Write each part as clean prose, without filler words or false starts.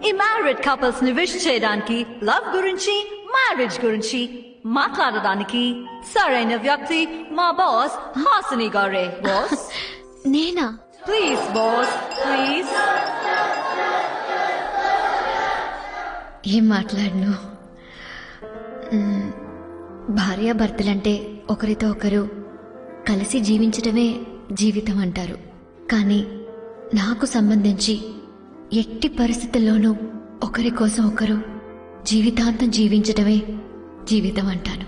ఈ married couples ని wish చేయడానికి, లవ్ గురించి, మ్యారేజ్ గురించి మాట్లాడడానికి సరైన వ్యక్తి మా బాస్ హాసిని గారే. బాస్ నేనా? Please boss, please. ఏం మాట్లాడను. భార్యాభర్తలంటే ఒకరితో ఒకరు కలిసి జీవించడమే జీవితం అంటారు. కానీ నాకు సంబంధించి ఎట్టి పరిస్థితుల్లోనూ ఒకరి కోసం ఒకరు జీవితాంతం జీవించడమే జీవితం అంటాను.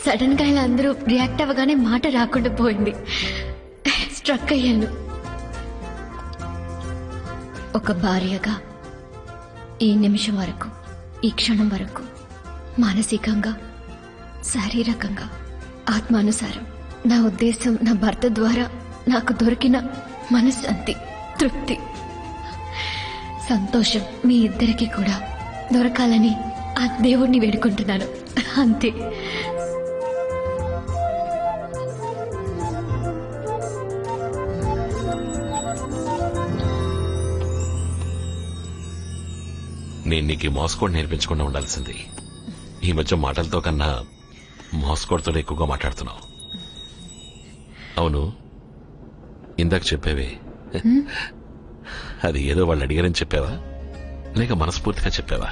సడన్ గా ఇలా అందరూ రియాక్ట్ అవ్వగానే మాట రాకుండా పోయింది. స్ట్రక్ అయ్యాను. ఒక భార్యగా ఈ నిమిషం వరకు, ఈ క్షణం వరకు మానసికంగా, శారీరకంగా, ఆత్మానుసారం నా ఉద్దేశం నా భర్త ద్వారా నాకు దొరికిన మనశ్శాంతి, తృప్తి, సంతోషం మీ ఇద్దరికి కూడా దొరకాలని ఆ దేవుణ్ణి వేడుకుంటున్నాను. అంతే. నేను నీకు మోస్కోడ్ నేర్పించకుండా ఉండాల్సింది. ఈ మధ్య మాటలతో కన్నా మోస్కోడ్తో ఎక్కువగా మాట్లాడుతున్నావు. అవును, ఇందాక చెప్పేవే, అది ఏదో వాళ్ళు అడిగారని చెప్పావా, లేక మనస్ఫూర్తిగా చెప్పావా?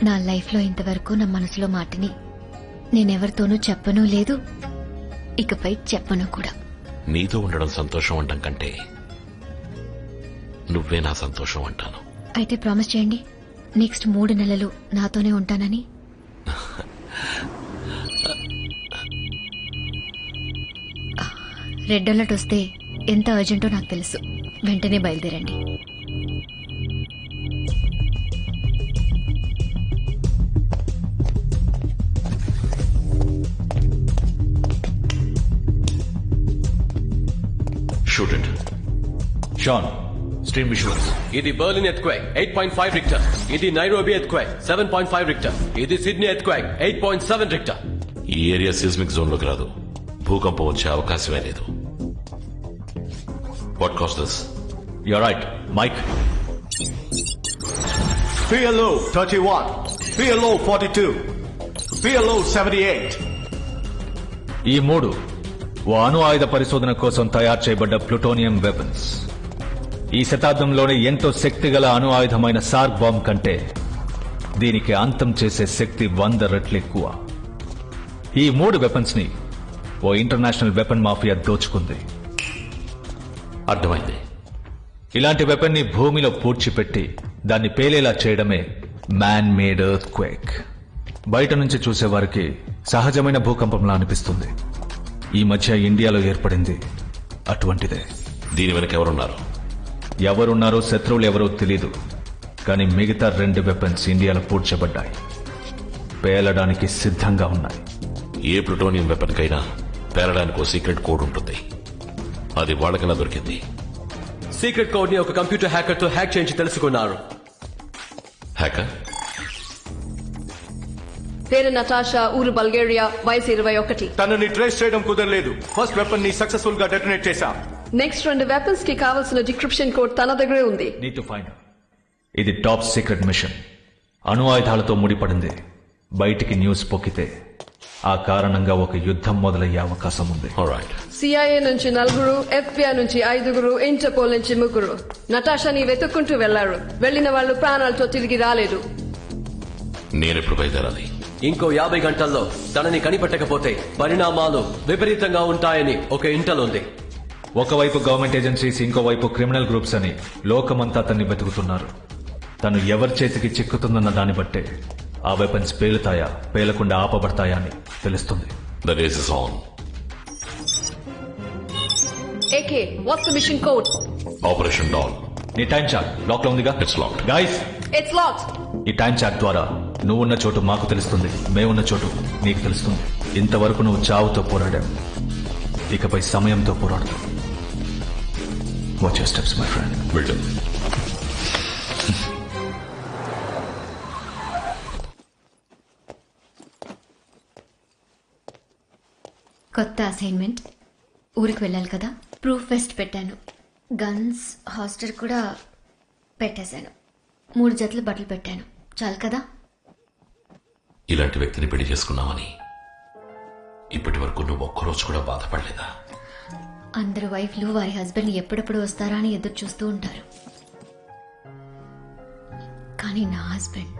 నా లైఫ్లో ఇంతవరకు నా మనసులో మాటని నేనెవరితోనూ చెప్పనూ లేదు, ఇకపై చెప్పను కూడా. నీతో ఉండడం సంతోషం అంటాం కంటే నువ్వే నా సంతోషం అంటాను. అయితే ప్రామిస్ చేయండి, నెక్స్ట్ 3 నెలలు నాతోనే ఉంటానని. రెడ్ అలర్ట్ వస్తే ఎంత అర్జెంటో నాకు తెలుసు. వెంటనే బయలుదేరండి. Shoot it. Shawn, stream visuals. ఇది బర్లిన్ ఎర్త్క్వేక్ 8.5 రిక్టర్. ఇది నైరోబి ఎర్త్క్వేక్ 7.5 రిక్టర్. ఇది సిడ్నీ ఎర్త్క్వేక్ 8.7 రిక్టర్. ఈ ఏరియా సిస్మిక్ జోన్ లోకి రాదు. భూకంపం వచ్చే అవకాశమే లేదు. What caused this? You're right, Mike. PLO 31, PLO 42, PLO 78. ఈ 3 ఓ అణు ఆయుధ పరిశోధన కోసం తయారు చేయబడ్డ ప్లూటోనియం వెపన్స్. ఈ శతాబ్దంలోనే ఎంతో శక్తిగల అణు ఆయుధమైన సార్క్ బాంబ్ కంటే దీనికి అంతం చేసే శక్తి 100 రెట్లు ఎక్కువ. ఈ 3 వెపన్స్ ని ఓ ఇంటర్నేషనల్ వెపన్ మాఫియా దోచుకుంది. అర్థమైంది. ఇలాంటి వెపన్ ని భూమిలో పూడ్చిపెట్టి దాన్ని పేలేలా చేయడమే మ్యాన్ మేడ్ ఎర్త్ క్వేక్. బయట నుంచి చూసేవారికి సహజమైన భూకంపంలా అనిపిస్తుంది. ఈ మధ్య ఇండియాలో ఏర్పడింది అటువంటిదే. దీని వెనక ఎవరున్నారు? ఎవరున్నారో, శత్రువులు ఎవరో తెలీదు. కానీ మిగతా 2 వెపన్స్ ఇండియాలో పూడ్చబడ్డాయి, పేలడానికి సిద్ధంగా ఉన్నాయి. ఏ ప్లూటోనియం వెపన్ కైనా పేరడానికి ఓ సీక్రెట్ కోడ్ ఉంటుంది. అది వాళ్ళకైనా దొరికింది. సీక్రెట్ కోడ్ ని ఒక కంప్యూటర్ హ్యాకర్ తో హ్యాక్ చేయించి తెలుసుకున్నారు. హ్యాకర్ పేరు నటాషా, ఊరు బల్గేరియా, వయసు 21. తనని ట్రేస్ చేయడం కుదరలేదు. ఫస్ట్ వెపన్ ని సక్సెస్ఫుల్ గా డెటోనేట్ చేశాం. నెక్స్ట్ 2 వెపన్స్ కి కావాల్సిన డిక్రిప్షన్ కోడ్ తన దగ్గరే ఉంది. Need to find. ఇది టాప్ సీక్రెట్ మిషన్. అణు ఆయుధాలతో ముడిపడింది. బయటికి న్యూస్ పొక్కితే ఆ కారణంగా ఒక యుద్ధం మొదలయ్యే అవకాశం ఉంది. CIA నుంచి 4, FBI నుంచి 5, ఇంటర్పోల్ నుంచి 3 నటాషాని వెతుక్కుంటూ వెళ్లారు. వెళ్లిన వాళ్ళు ప్రాణాలతో తిరిగి రాలేదు. నేనెప్పుడు బయలుదేరాలి? ఇంకో 50 గంటల్లో తనని కనిపెట్టకపోతే పరిణామాలు విపరీతంగా ఉంటాయని ఒక ఇంటల్ ఉంది. ఒకవైపు గవర్నమెంట్ ఏజెన్సీస్, ఇంకోవైపు క్రిమినల్ గ్రూప్స్ అని లోకమంతా అతన్ని వెతుకుతున్నారు. తను ఎవరి చేతికి చిక్కుతుందన్న దాన్ని బట్టే ఆ వెపన్స్ పేలుతాయా, పేలకుండా ఆపబడతాయా అని తెలుస్తుంది. The race is on. AK, what's the mission code? Operation Dawn. నీ టైం చార్ట్ లాక్ లో ఉందిగా? It's locked. Guys, It's locked. ఈ టైం చార్ట్ ద్వారా నువ్వున్న చోటు మాకు తెలుస్తుంది, మేమున్న చోటు నీకు తెలుస్తుంది. ఇంతవరకు నువ్వు చావుతో పోరాడావు, ఇకపై సమయంతో పోరాడతావు. Watch your steps my friend. Will do. కొత్త అసైన్మెంట్. ఊరికి వెళ్ళాలి కదా, ప్రూఫ్ ఫెస్ట్ పెట్టాను. గన్స్ హాస్టర్ కూడా పెట్టేశాను. 3 జతలు బట్టలు పెట్టాను. చాలు కదా. ఇలాంటి వ్యక్తిని పెళ్లి చేసుకున్నామని ఇప్పటి వరకు నువ్వు ఒక్కరోజు కూడా బాధపడలేదా? అందరు వైఫ్లు వారి హస్బెండ్ ఎప్పుడెప్పుడు వస్తారా అని ఎదురు చూస్తూ ఉంటారు. కానీ నా హస్బెండ్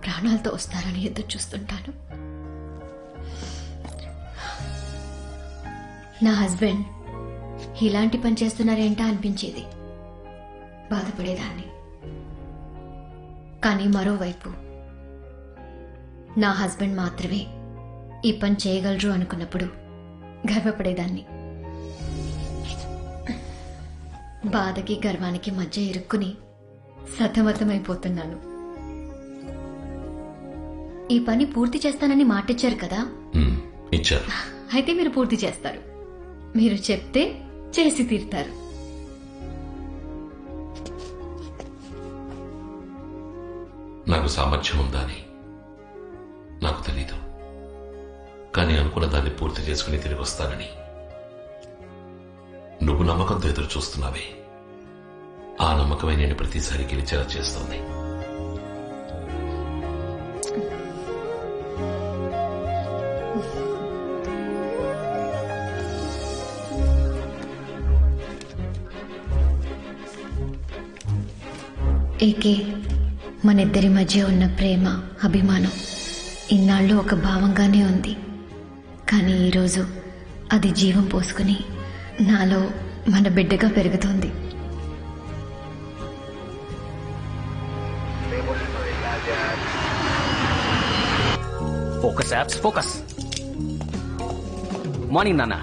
ప్రాణాలతో వస్తారని ఎదురు చూస్తుంటాను. నా హస్బెండ్ ఇలాంటి పని చేస్తున్నారేంటా అనిపించేది, బాధపడేదాన్ని. కానీ మరోవైపు నా హస్బెండ్ మాత్రమే ఈ పని చేయగలరు అనుకున్నప్పుడు గర్వపడేదాన్ని. బాధకి గర్వానికి మధ్య ఇరుక్కుని సతమతమైపోతున్నాను. ఈ పని పూర్తి చేస్తానని మాటిచ్చారు కదా. ఇచ్చారు. అయితే మీరు పూర్తి చేస్తారు. మీరు చెప్తే చేసి తీరుతారు. నాకు సామర్థ్యం ఉందని నాకు తెలీదు, కానీ అనుకున్న దాన్ని పూర్తి చేసుకుని తిరిగి వస్తానని నువ్వు నమ్మకంతో ఎదురు చూస్తున్నావే. ఆ నమ్మకమే నేను ప్రతిసారి గెలిచేలా చేస్తోంది. ఏకే, మనిద్దరి మధ్య ఉన్న ప్రేమ, అభిమానం ఇన్నాళ్ళు ఒక భావంగానే ఉంది. కానీ ఈరోజు అది జీవం పోసుకుని నాలో మన బిడ్డగా పెరుగుతోంది. Focus apps, focus. మార్నింగ్ నాన్న,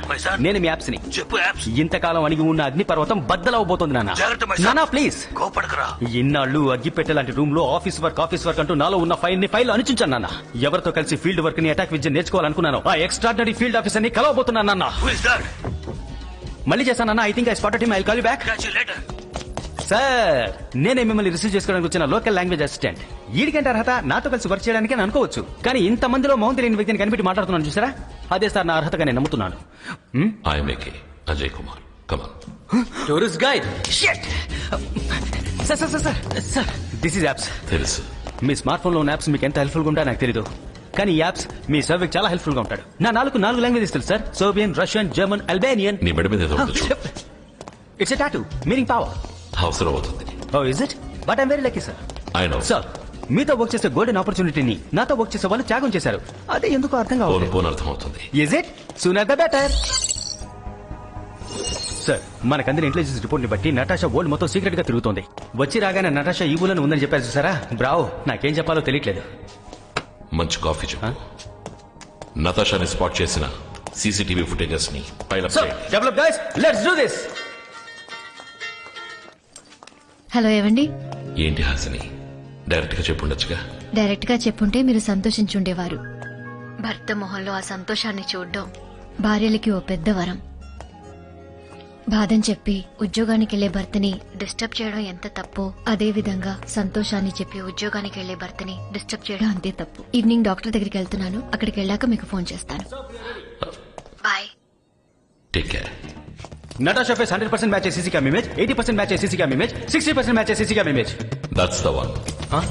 నేను మీ యాప్స్ ని చెప్పు. యాప్స్ ఇంతకాలం అణిగి ఉన్న అగ్నిపర్వతం బద్దలవబోతోంది నాన్న. నాన్న ప్లీజ్ కోపడకరా. ఇన్నాళ్ళు అగ్గిపెట్టె లాంటి రూమ్ లో ఆఫీస్ వర్క్ అంటూ నాలో ఉన్న ఫైల్ అణిచుంచాను నాన్న. ఎవరితో కలిసి ఫీల్డ్ వర్క్ ని అటాక్ విద్య నేర్చుకోవాలనుకున్నాను. ఆ ఎక్స్ట్రాడినరీ ఫీల్డ్ ఆఫీసర్ ని కలవబోతున్నాను నాన్న. మళ్ళీ చేశానన్నా. I think I spotted him. I will call you back. Sir, నేనే మిమ్మల్ని రిసీవ్ చేసుకోవడానికి వచ్చిన లోకల్ లాంగ్వేజ్ అసిస్టెంట్. వీడికంటే అర్హత నాతో కలిసి వర్క్ చేయడానికి అని అనుకోవచ్చు. కానీ ఇంత మందిలో మౌన్ తెలియని వ్యక్తిని కనిపెట్టి మాట్లాడుతున్నాను చూసారా, అదే సార్ నా అర్హతగా నేను నమ్ముతున్నాను. Ajay Kumar, come on. Tourist guide. Sir, this is apps. తెలుసు. మీ స్మార్ట్ ఫోన్ లో ఉన్న యాప్స్ మీకు ఎంత హెల్ప్ఫుల్ గా ఉంటాయో నాకు తెలియదు, కానీ ఈ యాప్స్ మీ సర్వేకి చాలా హెల్ప్ఫుల్ గా ఉంటాడు. నా 4 లాంగ్వేజెస్ తెలుసు sir. Serbian, Russian, German, Albanian. నీ మెడ మీద ఏదో ఉంది చూడు. It's a tattoo meaning power. అవసరం అవుతుంది. Oh is it? But I'm very lucky sir. I know sir, మీతో వర్క్ చేసే గోల్డెన్ ఆపర్చునిటీని నాతో వర్క్ చేసే వాళ్ళు త్యాగం చేశారు. అదే ఎందుకు అర్థం కావాలి. పోను అర్థం అవుతుంది. Is it? Sooner the better. Sir, మనకందరి ఇంటెలిజెన్స్ రిపోర్ట్ ని బట్టి నటాషా వరల్డ్ మొత్తం సీక్రెట్ గా తిరుగుతోంది. వచ్చి రాగానే నటాషా ఈ ఊళ్ళో ఉందని చెప్పారు చూసారా. బ్రావో, నాకేం చెప్పాలో తెలియట్లేదు. మంచి కాఫీ చెప్పు. నతాషాని స్పాట్ చేసిన సీసీటీవీ ఫుటేజెస్ ని పైలప్ చేయండి. Develop guys, let's do this. Hello, ఏవండి? ఏంటి హాసిని, డైరెక్ట్ గా చెప్పుండొచ్చుగా. డైరెక్ట్ గా చెప్పుంటే మీరు సంతోషించుండేవారు. భర్త మొహంలో ఆ సంతోషాన్ని చూడడం భార్యలకి ఓ పెద్ద వరం. బాధని చెప్పి ఉద్యోగానికి వెళ్లే భర్తని డిస్టర్బ్ చేయడం ఎంత తప్పో, అదే విధంగా సంతోషాన్ని చెప్పి ఉద్యోగానికి వెళ్లే భర్తని డిస్టర్బ్ చేయడం అంతే తప్పు. ఈవినింగ్ డాక్టర్ దగ్గరికి వెళ్తున్నాను. అక్కడికి వెళ్ళాక మీకు ఫోన్ చేస్తాను. Bye. Take care. Natasha face 100% match CC cam image, 80% match CC cam image, 60% match CC cam image. That's the one. Huh?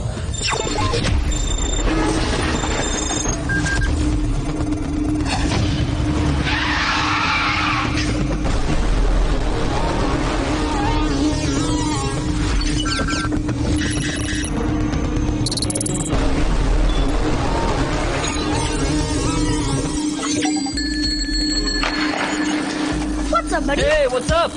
What's up, buddy? Hey, what's up?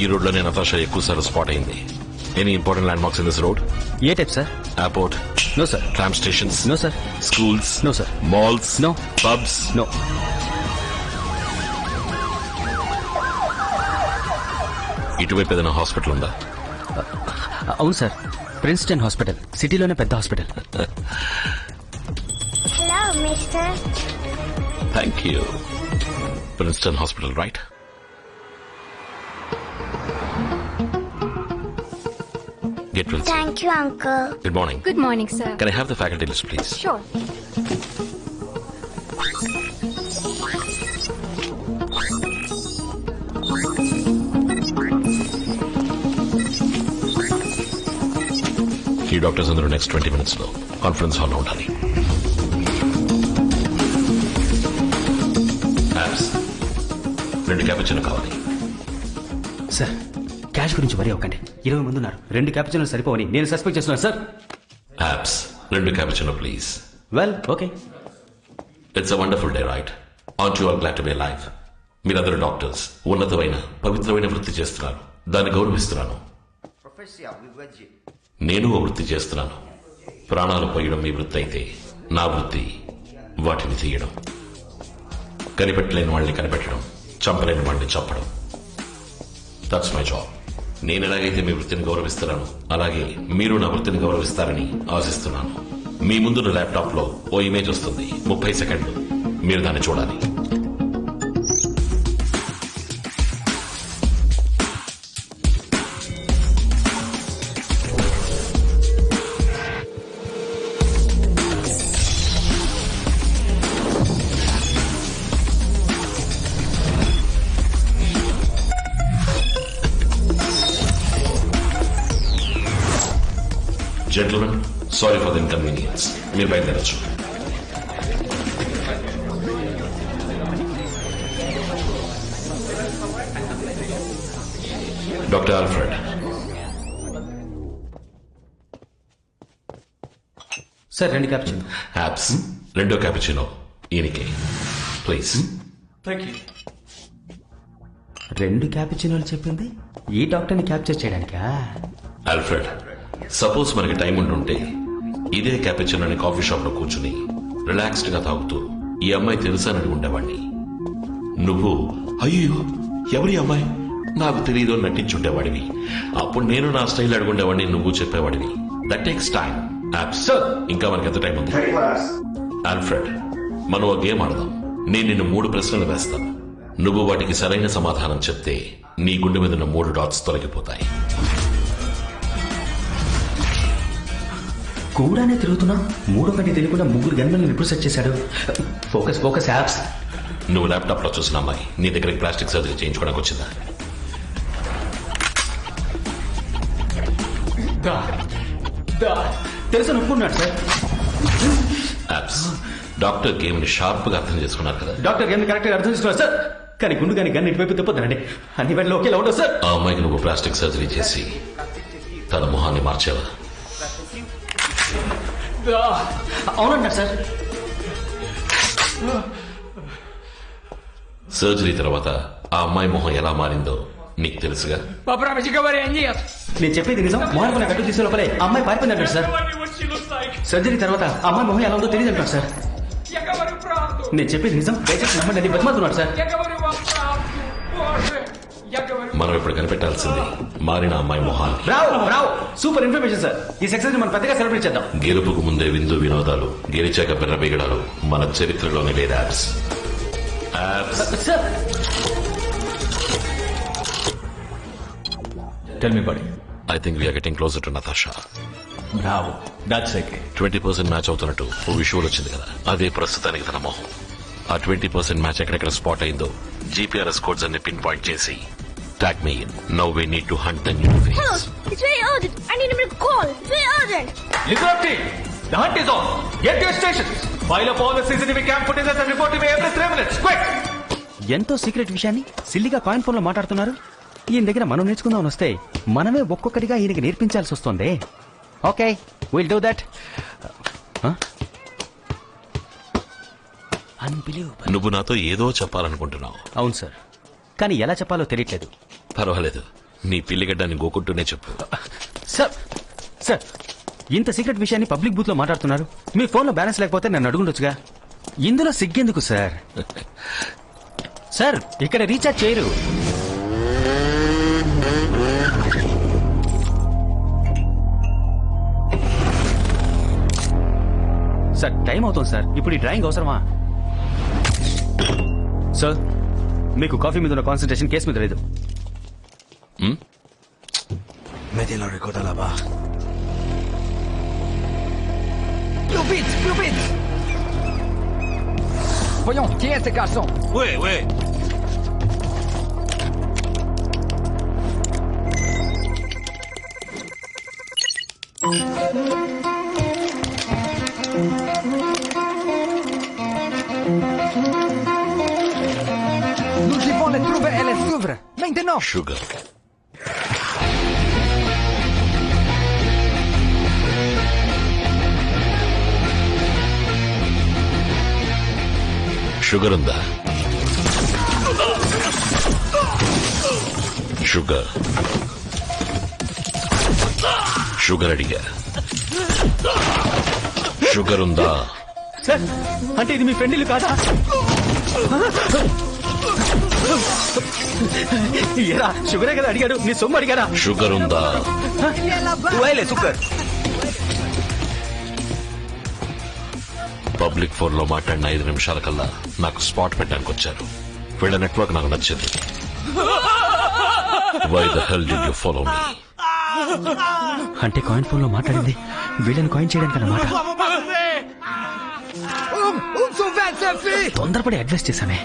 ఈ రోడ్ లోనే Natasha ఎక్కువ సార్లు స్పాట్ అయింది. Any important landmarks in this road? ఏ type sir? Airport? No sir. Tram stations? No sir. Schools? No sir. Malls? No. Pubs? No. ఇటువైపు ఏదైనా hospital ఉందా? అవును సార్, ప్రిన్స్టన్ హాస్పిటల్ సిటీలోనే పెద్ద hospital. Hello, mister. Thank you. Princeton hospital, right? Get well. Thank you, uncle. Good morning. Good morning, sir. Can I have the faculty list, please? Sure. ఈ doctors అందరూ next 20 minutes లో conference హాల్లో ఉండాలి. Apps 2 cappuccino కావాలి. Sir cash గురించి వరి అవ్వకండి, 20 మంది ఉన్నారు, 2 క్యాపుచినోలు సరిపోవని నేను సస్పెక్ట్ చేస్తున్నాను సార్. యాప్స్ 2 cappuccino please. Well okay. It's a wonderful day, right? Aren't you are glad to be alive. మీరందరూ డాక్టర్స్, ఉన్నతమైన పవిత్రమైన వృత్తి చేస్తున్నారు, దాన్ని గౌరవిస్తున్నాను. నేను ఓ వృత్తి చేస్తున్నాను. ప్రాణాలు పోయడం మీ వృత్తి అయితే నా వృత్తి వాటిని తీయడం. కనిపెట్టలేని వాళ్ళని కనిపెట్టడం, చంపలేని వాళ్ళని చంపడం. That's my job. నేను ఎలాగైతే మీ వృత్తిని గౌరవిస్తున్నాను, అలాగే మీరు నా వృత్తిని గౌరవిస్తారని ఆశిస్తున్నాను. మీ ముందున్న ల్యాప్టాప్ లో ఓ ఇమేజ్ వస్తుంది, 30 సెకండ్లు. మీరు దాన్ని చూడాలి. Gentlemen, sorry for the inconvenience. మీరు బయలుదేరచ్చు. Doctor Alfred. Sir 2 cappuccino. Apps 2 cappuccino ఈయనకి ప్లీజ్. 2 క్యాపుచినోలు చెప్పింది ఈ డాక్టర్ని క్యాప్చర్ చేయడానికా? ఆల్ఫ్రెడ్, సపోజ్ మనకి టైం ఉంటుంటే ఇదే క్యాపుచినోని కాఫీ షాప్ లో కూర్చుని రిలాక్స్డ్ గా తాగుతూ ఈ అమ్మాయి తెలుసానని ఉండేవాడిని. నువ్వు అయ్యో ఎవరి అమ్మాయి నాకు తెలియదు అని నటించుండేవాడివి. అప్పుడు నేను నా స్టైల్ అడుగుండేవాడిని, నువ్వు చెప్పేవాడివి. That takes time. ఇంకా మనకి ఎంత టైం ఉంది? ఆల్ఫ్రెడ్, మనం ఒక గేమ్ ఆడదాం. నేను నిన్ను 3 ప్రశ్నలు వేస్తాను. నువ్వు వాటికి సరైన సమాధానం చెప్తే నీ గుండె మీద ఉన్న 3 డాట్స్ తొలగిపోతాయి. కూడానే తిరుగుతున్నా 3 కంటే తెలియకుండా 3 గన్మెన్లను ఎప్పుడు సెట్ చేశాడు? Focus focus apps. నువ్వు ల్యాప్టాప్ లో చూసిన అమ్మాయి నీ దగ్గరికి ప్లాస్టిక్ సర్జరీ చేయించుకోవడానికి వచ్చిందా? తెలుసు ఒప్పుకున్నాడు సార్. యాప్స్, డాక్టర్ గేమ్ ని షార్ప్ గా అర్థం చేసుకున్నారు కదా? డాక్టర్ గేమ్ కరెక్ట్ గా అర్థం చేసుకున్నారు సార్, కానీ గుండు కానీ గన్ ఇటువైపు తిప్పొద్దండి. అన్ని వేళలో ఒకేలా ఉండవు సార్. ఆ అమ్మాయికి నువ్వు ప్లాస్టిక్ సర్జరీ చేసి తన మొహాన్ని మార్చావా? అవునన్నారు సార్. సర్జరీ తర్వాత ఆ అమ్మాయి మొహం ఎలా మారిందో నీకు తెలుసుగా? నేను చెప్పేది నిజం. మొహం గట్టు తీసే లోపలే అమ్మాయి పారిపోయింది అంటారు సార్. సర్జరీ తర్వాత అమ్మాయి మొహం ఎలా ఉందో తెలియదు అంటారు సార్. నేను చెప్పేది నిజం, దయచేసి నమ్మండి. అది బతిమాలుతున్నాడు సార్. మనం ఇప్పుడు కనిపెట్టాల్సింది మారిన అమ్మాయి మొహాన్ని. రావు సూపర్ ఇన్ఫర్మేషన్ సార్. ఈ సక్సెస్ ని మనం పెద్దగా సెలబ్రేట్ చేద్దాం. గెలుపుకు ముందే విందు వినోదాలు, గెలిచాక బిర్ర బిగడాలు మన చరిత్రలోనే లేదు. Apps sir Tell me, buddy. I think we are getting closer to Natasha. Bravo. That's okay. 20% match అవుతున్నట్టు ఓ విషువల్ వచ్చింది కదా, అదే ప్రస్తుతానికి తన మొహం. ఆ 20% మ్యాచ్ ఎక్కడెక్కడ స్పాట్ అయిందో GPRS కోడ్స్ అన్ని పిన్ పాయింట్ చేసి tag me in. Now we need to hunt the new face. Hello, it's very urgent. I need a minute call. It's very urgent. Liberty! The hunt is on. Get to your stations. File up all the CCTV cam footage and report to me every 3 minutes. Quick! ఎంతో secret విషయాన్ని సిల్లిగా coin phone లో మాట్లాడుతున్నారు. ఈయన దగ్గర మనం నేర్చుకుందామని వస్తే మనమే ఒక్కొక్కటిగా ఈయనకి నేర్పించాల్సి వస్తుంది. Okay, will do that. Unbelievable. నువ్వు నాతో ఏదో చెప్పాలనుకుంటున్నావు. అవును సార్, కానీ ఎలా చెప్పాలో తెలియట్లేదు. పర్వాలేదు, నీ పిల్లిగడ్డాన్ని గోకుంటూనే చెప్పు. సార్ సార్ ఇంత సీక్రెట్ విషయాన్ని పబ్లిక్ బూత్ లో మాట్లాడుతున్నారు. మీ ఫోన్ లో బ్యాలెన్స్ లేకపోతే నన్ను అడుగుండొచ్చుగా. ఇందులో సిగ్గెందుకు సార్? సార్ ఇక్కడ రీఛార్జ్ చేయరు. సార్ టైం అవుతుంది సార్. ఇప్పుడు ఈ డ్రాయింగ్ అవసరమా? సార్ మీకు కాఫీ మీద ఉన్న కాన్సన్ట్రేషన్ కేసు మీద లేదు. Mettez la ricotta là-bas. Plus vite, plus vite. Voyons, qui est ce garçon? Oui, oui. Nous devons les trouver et les suivre. Maintenant. Sugar sugar ఉందా? Sugar sugar అడిగా. Sugar ఉందా? Sir అంటే ఇది మీ friend ఇల్లు కాదా? ఏరా షుగరే కదా అడిగాడు, నీ సొమ్ము అడిగారా? షుగర్ ఉందా? సుగర్. పబ్లిక్ ఫోన్ లో మాట్లాడిన 5 నిమిషాల కల్లా నాకు స్పాట్ పెట్టడానికి వచ్చారు. వీళ్ళ నెట్వర్క్ నాకు నచ్చింది. Why the hell did you follow me? అంటే కాయిన్ ఫోన్ లో మాట్లాడింది వీళ్ళని కాయిన్ చేయడానికి అన్నమాట. తొందరపడి అడ్వైస్ చేశానే,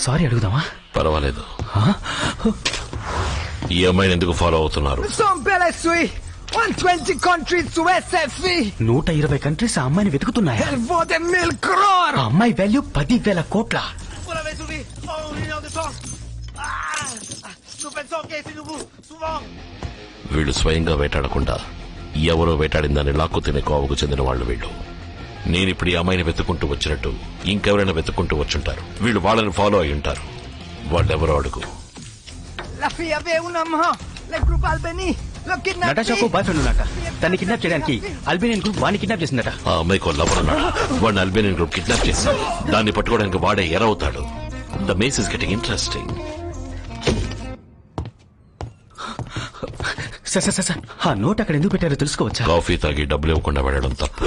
సారీ అడుగుదామా? పర్వాలేదు. ఈ అమ్మాయిని ఎందుకు ఫాలో అవుతున్నారు? 120 countries to SFE. 120 కంట్రీస్ ఆ అమ్మాయిని వెతుకుతున్నాయా? Elle vaut des 1000 crores. ఆ అమ్మాయి వాల్యూ 10,000 కోట్ల. వీళ్ళు స్వయంగా వేటాడకుండా ఎవరో వేటాడిందని లాక్కు తినే కోవకు చెందిన వాళ్ళు వీళ్ళు. నేనిప్పుడు ఈ అమ్మాయిని వెతుకుంటూ వచ్చినట్టు ఇంకెవరైనా వెతుకుంటూ వచ్చుంటారు. వీళ్ళు వాళ్ళని ఫాలో అయి ఉంటారు. వాళ్ళెవరో అడుగు. La fille avait un amant. Le groupe Albany. నటాషాకు బాయ్ ఫ్రెండ్ ఉన్నాక తన్ని కిడ్నాప్ చేయడానికి అల్బేనియన్ గ్రూప్ వాడిని కిడ్నాప్ చేసిందట. ఆ అమ్మాయికి లవర్ ఉన్నాడు. వాడిని అల్బేనియన్ గ్రూప్ కిడ్నాప్ చేశాడు. దాన్ని పట్టుకోవడానికి వాడే ఎరవుతాడు. The maze is getting interesting. Sir ఆ నోట్ అక్కడ ఎందుకు పెట్టారో తెలుసుకోవచ్చా? కాఫీ తాగి డబ్బులు ఇవ్వకుండా వెళ్ళడం తప్పు.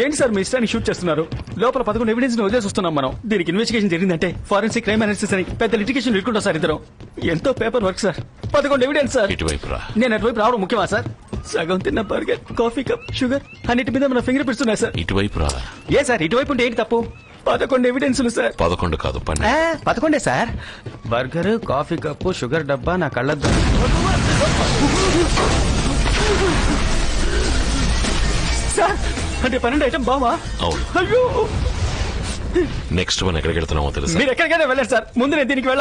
ఏంటి సార్ మీ ఇష్టాన్ని షూట్ చేస్తున్నారు? లోపల 11 ఎవిడెన్స్ ని వదిలేసి వస్తున్నాం మనం. దీనికి ఇన్వెస్టిగేషన్ జరిగిందంటే ఫారెన్సిక్ క్రైమ్ అనాలిసిస్ అని పెద్ద లిటిగేషన్ పెట్టుకుంటాం సార్. ఇద్దరం ఎంతో paper work sir. 11 evidence sir. ఇటువైపు రా. నేను అటువైపు రావడం ముఖ్యమా సార్? సగం తిన్న బర్గర్, కాఫీ కప్, షుగర్ అన్నిటి మీద మన ఫింగర్ ప్రింట్స్ ఉన్నాయి సార్. ఇటువైపు రా. ఏ సార్ ఇటువైపు ఉంటే ఏంటి తప్పు? 11 ఎవిడెన్స్లు సార్. 11 కాదు 12. 11 sir. Burger, coffee cup, sugar డబ్బా, నా కళ్ళద్దు. సార్ అంటే 12 ఐటమ్ బావా? అవును. అయ్యో నెక్స్ట్ మనం ఎక్కడికి వెళ్తున్నామో తెలుసా? మీరు ఎక్కడికైనా వెళ్ళండి సార్, ముందు నేను దీనికి